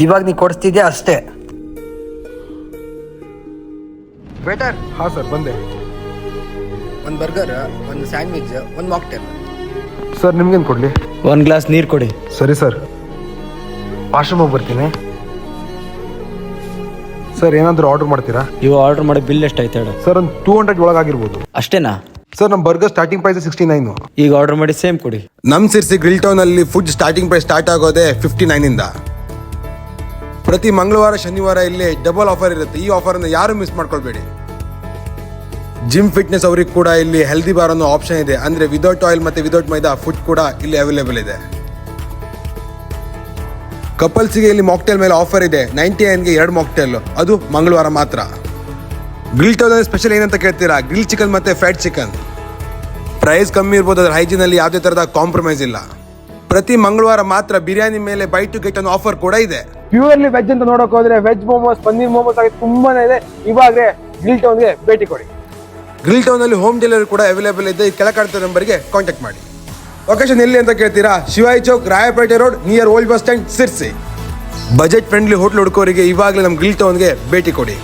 ಇವಾಗ ನೀ ಕೊಡಿಸ್ತಿದ್ಯಾ ಅಷ್ಟೇ. ವೇಟರ್, ಹಾಂ ಸರ್ ಬಂದೆ. ಒಂದು ಬರ್ಗರ್, ಒಂದು ಸ್ಯಾಂಡ್ವಿಚ್, ಒಂದು ಮಾಕ್ಟೇಲ್. ಸರ್ ನಿಮ್ಗೇನು ಕೊಡಲಿ? 1 ಗ್ಲಾಸ್ ನೀರು ಕೊಡಿ. ಸರಿ ಸರ್, ಆಶ್ರಮ ಬರ್ತೀನಿ. ಸರ್ ಏನಾದರೂ ಆರ್ಡರ್ ಮಾಡ್ತೀರಾ? ಇವು ಆರ್ಡರ್ ಮಾಡಿ ಬಿಲ್ ಎಷ್ಟಾಯ್ತು ಹೇಳು. ಸರ್ ಒಂದು 200 ಒಳಗಾಗಿರ್ಬೋದು. ಅಷ್ಟೇನಾ? ಸರ್ ನಮ್ಮ ಬರ್ಗರ್ ಸ್ಟಾರ್ಟಿಂಗ್ ಪ್ರೈಸ್ 69. ಈಗ ಆರ್ಡರ್ ಮಾಡಿ ಸೇಮ್ ಕೊಡಿ. ನಮ್ಮ ಸಿರ್ಸಿ ಗ್ರಿಲ್ ಟೌನ್ ಅಲ್ಲಿ ಫುಡ್ ಸ್ಟಾರ್ಟಿಂಗ್ ಪ್ರೈಸ್ ಸ್ಟಾರ್ಟ್ ಆಗೋದೇ 59 ಇಂದ. ಪ್ರತಿ ಮಂಗಳವಾರ ಶನಿವಾರ ಇಲ್ಲಿ ಡಬಲ್ ಆಫರ್ ಇರುತ್ತೆ. ಈ ಆಫರ್ ಅನ್ನು ಯಾರು ಮಿಸ್ ಮಾಡ್ಕೊಳ್ಬೇಡಿ. ಜಿಮ್ ಫಿಟ್ನೆಸ್ ಅವ್ರಿಗೆ ಕೂಡ ಇಲ್ಲಿ ಹೆಲ್ದಿ ಬಾರ್ ಅನ್ನೋ ಆಪ್ಷನ್ ಇದೆ. ಅಂದ್ರೆ ವಿದೌಟ್ ಆಯಿಲ್ ಮತ್ತೆ ವಿದೌಟ್ ಮೈದಾ ಫುಡ್ ಕೂಡ ಇಲ್ಲಿ ಅವೈಲೇಬಲ್ ಇದೆ. ಕಪಲ್ಸ್ಗೆ ಇಲ್ಲಿ ಮಾಕ್ಟೇಲ್ ಮೇಲೆ ಆಫರ್ ಇದೆ. 99ಗೆ 2 ಮಾಕ್ಟೇಲ್, ಅದು ಮಂಗಳವಾರ ಮಾತ್ರ. ಗ್ರಿಲ್ ಟೌನ್ ಸ್ಪೆಷಲ್ ಏನಂತ ಕೇಳ್ತೀರಾ? ಗ್ರಿಲ್ ಚಿಕನ್ ಮತ್ತೆ ಫ್ರೈಡ್ ಚಿಕನ್. ಪ್ರೈಸ್ ಕಮ್ಮಿ ಇರ್ಬೋದು, ಅದ್ರ ಹೈಜೀನ್ ಅಲ್ಲಿ ಯಾವುದೇ ತರಹದ ಕಾಂಪ್ರಮೈಸ್ ಇಲ್ಲ. ಪ್ರತಿ ಮಂಗಳವಾರ ಮಾತ್ರ ಬಿರಿಯಾನಿ ಮೇಲೆ ಬೈ ಟು ಗೆಟ್ ಅನ್ನೋ ಆಫರ್ ಕೂಡ ಇದೆ. ಪ್ಯೂರ್ಲಿ ವೆಜ್ ಅಂತ ನೋಡಕ್ ಹೋದ್ರೆ ವೆಜ್ ಮೋಮೋಸ್, ಪನ್ನೀರ್ ಮೋಮೋಸ್ ಆಗಿ ತುಂಬಾನೇ ಇದೆ. ಇವಾಗಲೇ ಗ್ರಿಲ್ ಟೌನ್ಗೆ ಭೇಟಿ ಕೊಡಿ. ಗ್ರಿಲ್ ಟೌನ್ ಅಲ್ಲಿ ಹೋಮ್ ಡೆಲಿವರಿ ಕೂಡ ಅವೈಲೇಬಲ್ ಇದೆ. ಈ ಕೆಳಕಾಡ್ತ ನಂಬರ್ಗೆ ಕಾಂಟ್ಯಾಕ್ಟ್ ಮಾಡಿ. ಲೊಕೇಶನ್ ಎಲ್ಲಿ ಅಂತ ಕೇಳ್ತೀರಾ? Shivaji Chowk, Rayapete road, near old bus stand, Sirsi. Budget friendly hotel ಹುಡುಕೋರಿಗೆ ಇವಾಗಲೇ ನಮ್ಮ ಗ್ರಿಲ್ ಟೌನ್ಗೆ ಭೇಟಿ ಕೊಡಿ.